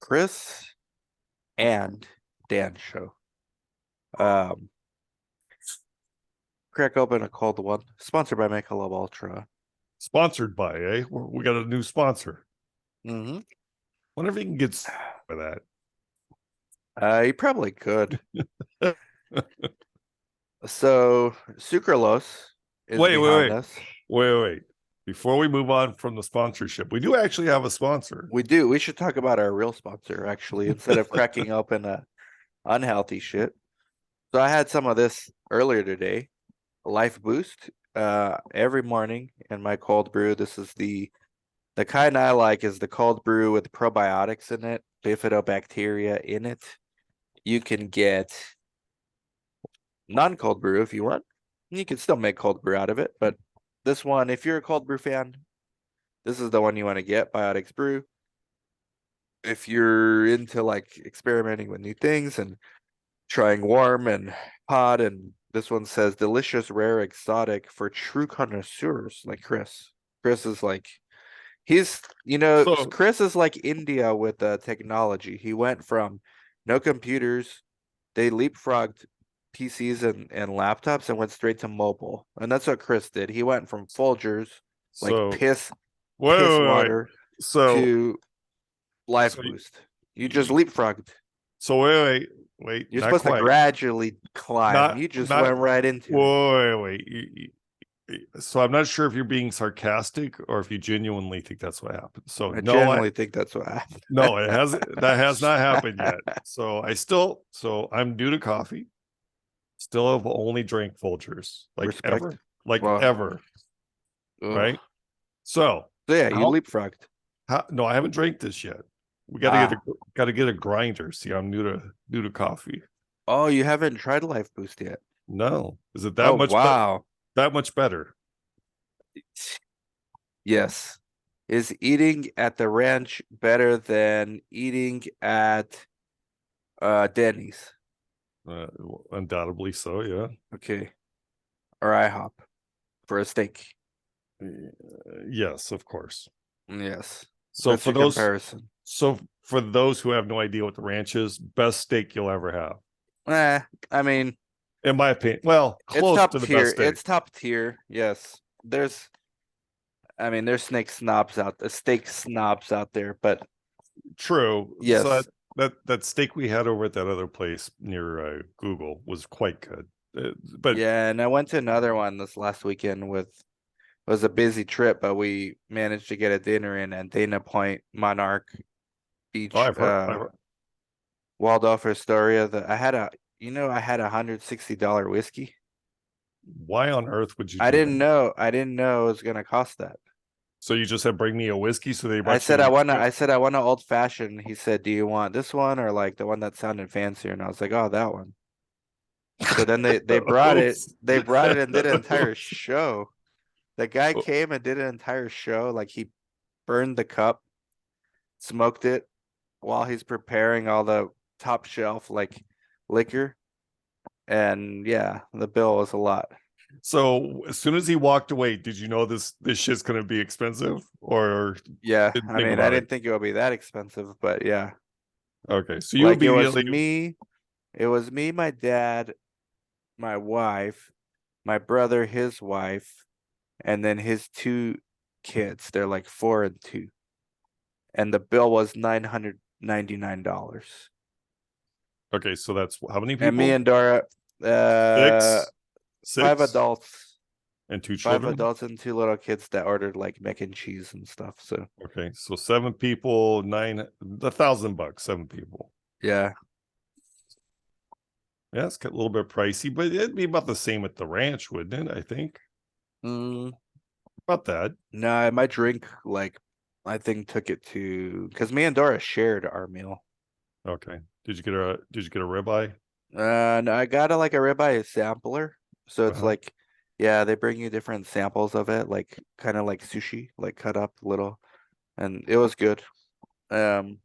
Chris and Dan show. Um, Crack open a cold one, sponsored by Michelob Ultra. Sponsored by, eh? We got a new sponsor. Mm-hmm. Wonder if you can get by that. You probably could. So Sucralose is Wait, wait, behind wait, us. wait, wait. Before we move on from the sponsorship, we do actually have a sponsor. We do. We should talk about our real sponsor, actually, instead of cracking open unhealthy shit. So I had some of this earlier today. Life Boost. Every morning in my cold brew. This is the kind I like is the cold brew with probiotics in it, bifidobacteria in it. You can get non-cold brew if you want. You can still make cold brew out of it, but this one, if you're a cold brew fan, this is the one you want to get, Biotics Brew. If you're into like experimenting with new things and trying warm and hot, and this one says delicious, rare, exotic for true connoisseurs like Chris. Chris is like So, Chris is like India with technology. He went from no computers, they leapfrogged PCs and laptops and went straight to mobile. And that's what Chris did. He went from Folgers, like so, wait, piss wait, wait. water, So, to Life so, Boost. You just leapfrogged. so, wait, You're not supposed to quite. gradually climb. Not, You just not, went right into it. wait. So I'm not sure if you're being sarcastic or if you genuinely think that's what happened. So I no, genuinely think that's what happened. no, that has not happened yet. So I'm new to coffee. Still have only drank Folgers, Respect. like Well, ever, ugh. right? So So yeah, you leapfrogged. no, I haven't drank this yet. We Ah. got to get a grinder. See, I'm new to coffee. Oh, you haven't tried Life Boost yet. No, is it Oh wow. that much better? Yes. Is eating at the ranch better than eating at Denny's? Uh, Undoubtedly so. Yeah. Okay. Or IHOP for a steak. Yes, of course. Yes. So That's for your those comparison. So for those who have no idea what the ranch is, best steak you'll ever have, I mean, in my opinion. Well, it's close top to the best tier. steak. It's top tier. Yes. There's steak snobs out there, but True. So yes. that steak we had over at that other place near Google was quite good. But Yeah, and I went to another one this last weekend with it was a busy trip, but we managed to get a dinner in at Dana Point Monarch Beach, I've heard, Waldorf Astoria. I had $160 whiskey. why on earth would you I do didn't that? know. I didn't know it was gonna cost that. So you just said bring me a whiskey, so they I brought you said an I expensive. said I want an old fashioned. He said, "Do you want this one or like the one that sounded fancier?" And I was like, "Oh, that one." So then they brought it. Oops. They brought it and did an entire show. The guy came and did an entire show. Like he burned the cup, smoked it while he's preparing all the top shelf like liquor. And yeah, the bill was a lot. So as soon as he walked away, did you know this shit's gonna be expensive, or Yeah, didn't I think mean, I about it? didn't think it would be that expensive, but yeah. Okay, so you Like immediately it was me, my dad, my wife, my brother, his wife, and then his two kids. They're like 4 and 2. And the bill was $999. okay. So that's how many And me people? and Dora, uh, Six, five six, adults, and two five children. adults and two little kids that ordered like mac and cheese and stuff. So Okay, so seven people, 1,000 bucks, seven people. yeah. Yeah, it's got a little bit pricey, but it'd be about the same at the ranch, wouldn't it? I think Mm, about that. no, my drink like I think took it to because me and Dora shared our meal. Okay. Did you get a ribeye? No, I got like a ribeye sampler. So it's Uh-huh. like, yeah, they bring you different samples of it, like kind of like sushi, like cut up little, and it was good. Um,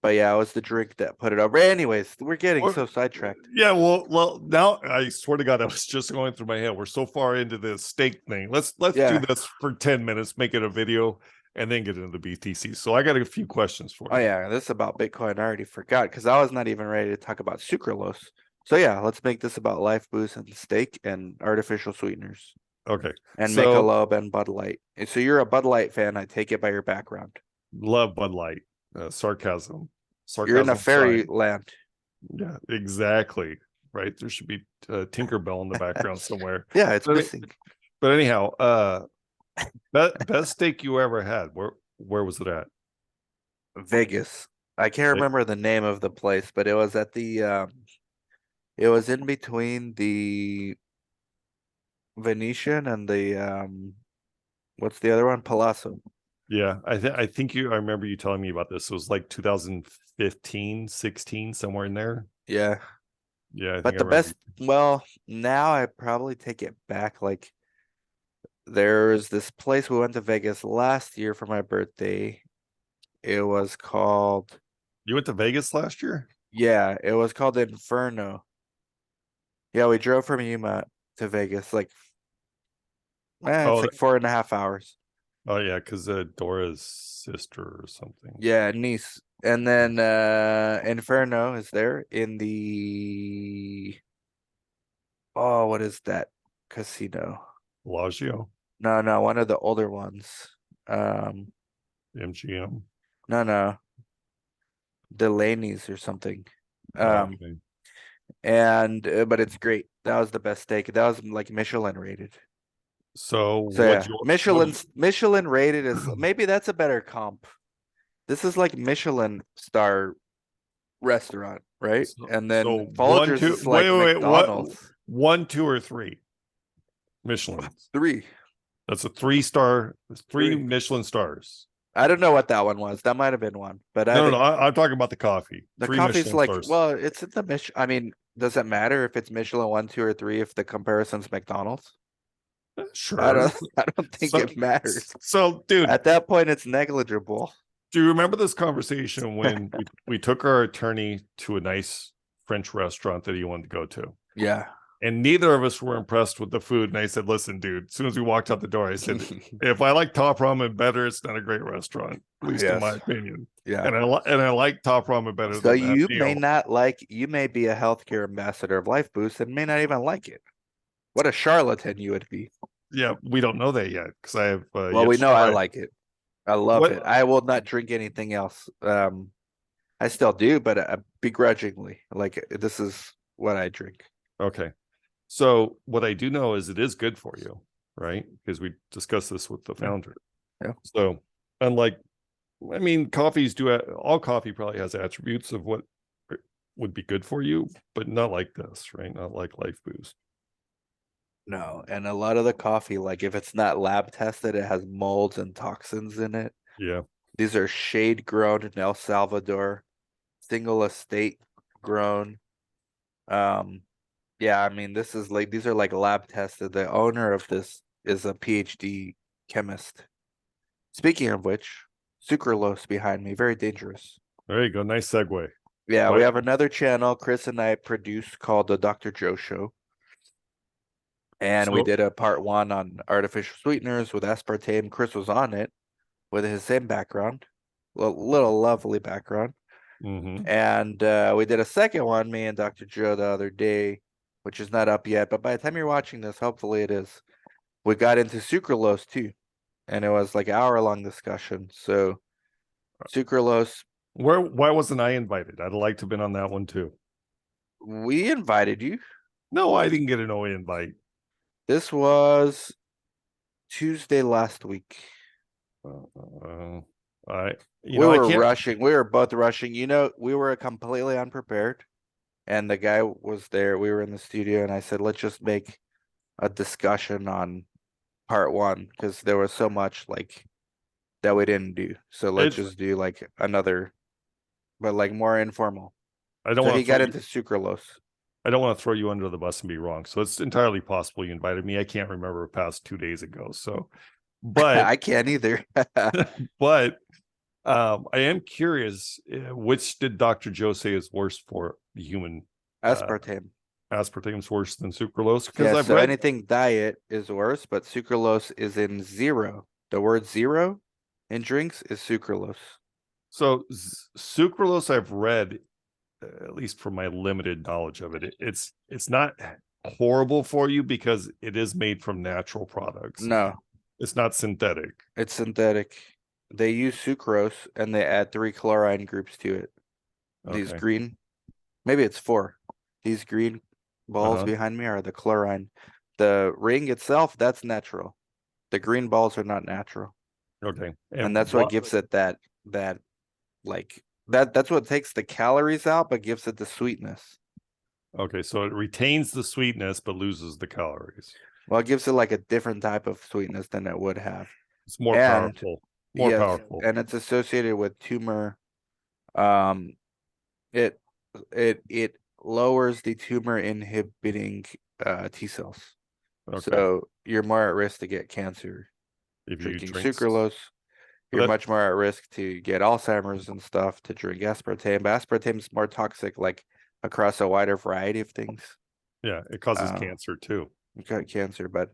but yeah, it was the drink that put it over. Anyways, we're getting Or, so sidetracked. yeah, well, now I swear to God, I was just going through my head. We're so far into this steak thing. Let's do Yeah, this for 10 minutes, make it a video. and then get into the BTC. So I got a few questions for Oh you. yeah, this is about Bitcoin. I already forgot because I was not even ready to talk about sucralose. So yeah, let's make this about Life Boost and steak and artificial sweeteners Okay. and So Michelob and Bud Light. And so you're a Bud Light fan, I take it by your background. love Bud Light. Sarcasm. You're in a Sarcasm aside. fairyland. Yeah, exactly. Right. There should be Tinkerbell in the background somewhere. Yeah, it's But, missing. but anyhow, best steak you ever had. Where was it at? Vegas. I can't It, remember the name of the place, but it was at the it was in between the Venetian and the what's the other one? Palazzo. yeah, I think I remember you telling me about this. It was like 2015, 16, somewhere in there. Yeah. Yeah, I think But I the remember. best, well, now I probably take it back. Like there's this place we went to Vegas last year for my birthday. It was called, You went to Vegas last year? yeah, it was called Inferno. Yeah, we drove from Yuma to Vegas. Like, it's Oh, like 4.5 hours. oh yeah, because Dora's sister or something. Yeah, Nice. And then Inferno is there in the oh, what is that casino? Bellagio, No, no, one of the older ones. Um, MGM. no, no, Delaney's or something. Um, Okay. and but it's great. That was the best steak. That was like Michelin rated. So So what yeah, you what Michelin rated is maybe that's a better comp. This is like Michelin star restaurant, right? And then so one, Folgers two, is wait, like wait, wait, what McDonald's. one, two, or three Michelin's? Three, That's a 3 star, three three. Michelin stars. I don't know what that one was. That might have been one, but I No, no, no. think I'm talking about the coffee. the Three coffee's Michelin like, stars. well, it's in the I mean, does it matter if it's Michelin one, two, or three if the comparison's McDonald's? I Sure. don't I don't think So, it matters. so, dude, At that point, it's negligible. do you remember this conversation when we took our attorney to a nice French restaurant that he wanted to go to? Yeah. And neither of us were impressed with the food. And I said, listen, dude, as soon as we walked out the door, I said, if I like Top Ramen better, it's not a great restaurant, at least in my Yes. opinion. Yeah. And I like Top Ramen better So than that you may meal. not like, you may be a healthcare ambassador of Life Boost and may not even like it. What a charlatan you would be. Yeah, we don't know that yet because I have Well, yet we to know I try it. like it. I love What? it. I will not drink anything else. I still do, but begrudgingly. Like this is what I drink. Okay. So what I do know is it is good for you, right? Because we discussed this with the Yeah. founder. Yeah. So unlike, I mean, coffees do, all coffee probably has attributes of what would be good for you, but not like this, right? Not like Life Boost. No, and a lot of the coffee, like if it's not lab tested, it has molds and toxins in it. Yeah. These are shade grown in El Salvador, single estate grown. Um, yeah, I mean, this is like these are like lab tested. The owner of this is a PhD chemist. Speaking of which, sucralose behind me, very dangerous. There you go. Nice segue. Yeah, we What? have another channel Chris and I produce called the Dr. Joe Show. And we So, did a part one on artificial sweeteners with aspartame. Chris was on it with his same background, little lovely background. mhm. And we did a second one, me and Dr. Joe, the other day, which is not up yet. But by the time you're watching this, hopefully it is. We got into sucralose too, and it was like hour-long discussion. So sucralose, Why wasn't I invited? I'd like to have been on that one too. we invited you. No, I didn't get an OA invite. This was Tuesday last week. Uh, I, We I were can't. rushing. We were both rushing. We were completely unprepared. And the guy was there. We were in the studio, and I said, let's just make a discussion on part one because there was so much like that we didn't do. So let's It's. just do like another, but like more informal. I don't So want he to throw got you. into sucralose. I don't want to throw you under the bus and be wrong. So it's entirely possible you invited me. I can't remember past 2 days ago. So, but I can't either. but I am curious. Which did Dr. Joe say is worse for the human? Uh, Aspartame. Aspartame's worse than sucralose because Yeah, I've so read. anything diet is worse, but sucralose is in zero. The word zero in drinks is sucralose. So sucralose, I've read, at least from my limited knowledge of it, it's not horrible for you because it is made from natural products. No, It's not synthetic. it's synthetic. They use sucrose and they add 3 chlorine groups to it. These Okay. green, maybe it's 4. These green balls Uh-huh. behind me are the chlorine. The ring itself, that's natural. The green balls are not natural. Okay. And And that's what what? gives it that like that's what takes the calories out but gives it the sweetness. Okay, so it retains the sweetness but loses the calories. Well, it gives it like a different type of sweetness than it would have. It's more And powerful. More yes, powerful. and it's associated with tumor. Um, it it lowers the tumor inhibiting T cells. Okay. So you're more at risk to get cancer If you drinking drink, sucralose. You're that much more at risk to get Alzheimer's and stuff to drink aspartame. But aspartame is more toxic, like across a wider variety of things. yeah, it causes Uh, cancer too. you got cancer, but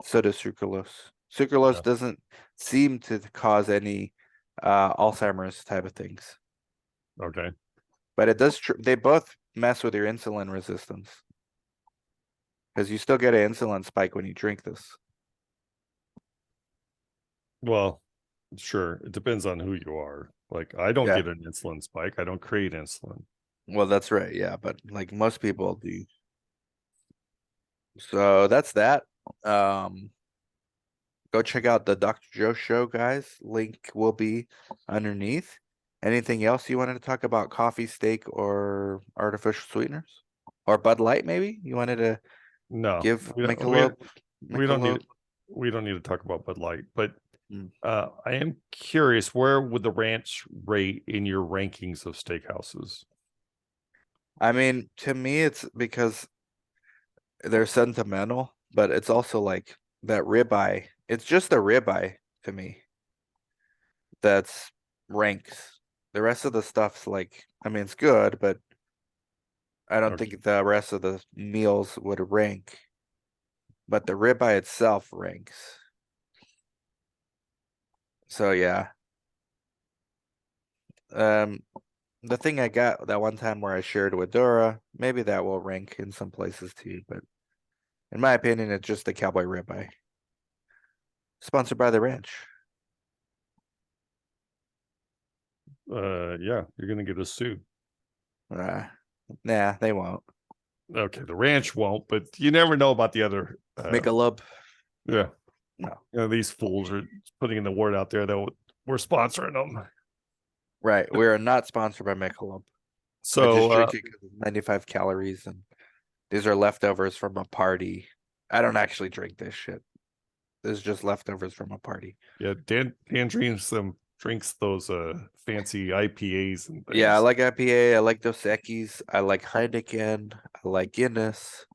so does sucralose. Sucralose Yeah. doesn't seem to cause any Alzheimer's type of things, Okay. but it does. They both mess with your insulin resistance because you still get an insulin spike when you drink this. Well, sure. It depends on who you are. Like I don't Yeah, get an insulin spike. I don't create insulin. well, that's right. Yeah, but like most people do. So that's that. Um, Go check out the Dr. Joe show, guys. Link will be underneath. Anything else you wanted to talk about? Coffee, steak, or artificial sweeteners? Or Bud Light, maybe? You wanted to No, give we don't Michelob we don't need Michelob? we don't need to talk about Bud Light, but Mm. I am curious, where would the ranch rate in your rankings of steakhouses? I mean, to me, it's because they're sentimental, but it's also like that ribeye. It's just the ribeye to me that's ranks. The rest of the stuff's like, I mean, it's good, but I don't Okay. think the rest of the meals would rank, but the ribeye itself ranks. So yeah. Um, the thing I got that one time where I shared with Dora, maybe that will rank in some places too, but in my opinion, it's just the cowboy ribeye. Sponsored by the ranch. Yeah, you're gonna get a suit. Uh, nah, they won't. Okay, the ranch won't, but you never know about the other. Michelob. Yeah, No. these fools are putting in the word out there that we're sponsoring them. Right. We are not sponsored by Michelob. I So just drink it because it's 95 calories and these are leftovers from a party. I don't actually drink this shit. This is just leftovers from a party. yeah, Dan drinks those fancy IPAs and Yeah, I things. like IPA. I like Dos Equis. I like Heineken. I like Guinness.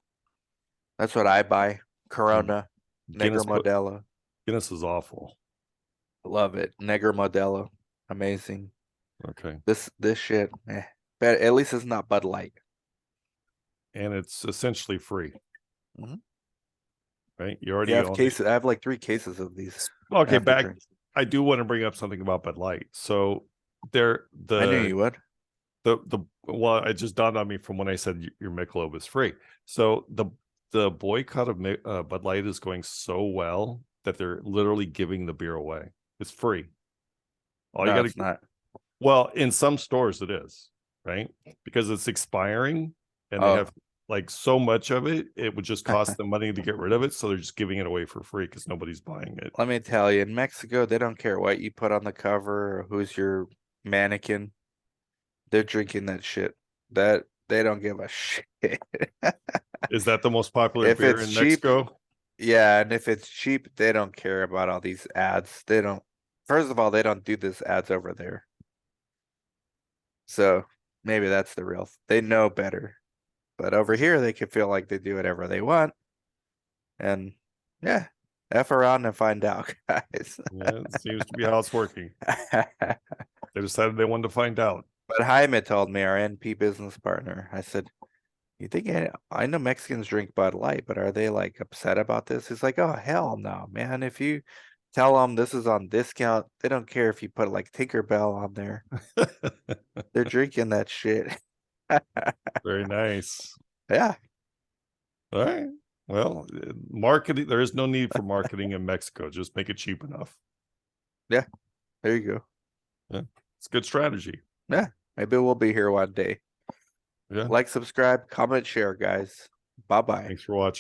That's what I buy. And Corona, Negro Guinness put Modelo. Guinness is awful. Love it. Negro Modelo. Amazing. Okay, This shit, but at least it's not Bud Light. and it's essentially free, Mhm. right? You Yeah, I already have own it. cases. I have like 3 cases of these. I Okay, have to back. drink. I do want to bring up something about Bud Light. So there, I knew you would. the well, it just dawned on me from when I said your Michelob is free. So the boycott of Bud Light is going so well that they're literally giving the beer away. It's free. All you No, got to it's not. well, in some stores it is, right? Because it's expiring and they Oh, have like so much of it, it would just cost them money to get rid of it. So they're just giving it away for free because nobody's buying it. let me tell you, in Mexico, they don't care what you put on the cover or who's your mannequin. They're drinking that shit. That they don't give a shit. Is that the most popular If beer it's in cheap, Mexico? yeah, and if it's cheap, they don't care about all these ads. They don't. First of all, they don't do this ads over there. So maybe that's the real. They know better. But over here, they can feel like they do whatever they want. And yeah, F around and find out, guys. Yeah, it seems to be how it's working. They decided they wanted to find out. But Jaime told me, our NP business partner, I said, you think I know Mexicans drink Bud Light, but are they like upset about this? He's like, oh, hell no, man. If you Tell them this is on discount. They don't care if you put like Tinkerbell on there. They're drinking that shit. Very nice. Yeah. All right. Well, marketing, there is no need for marketing in Mexico. Just make it cheap enough. Yeah. There you go. Yeah. It's a good strategy. Yeah. Maybe we'll be here one day. Yeah. Like, subscribe, comment, share, guys. Bye bye. Thanks for watching.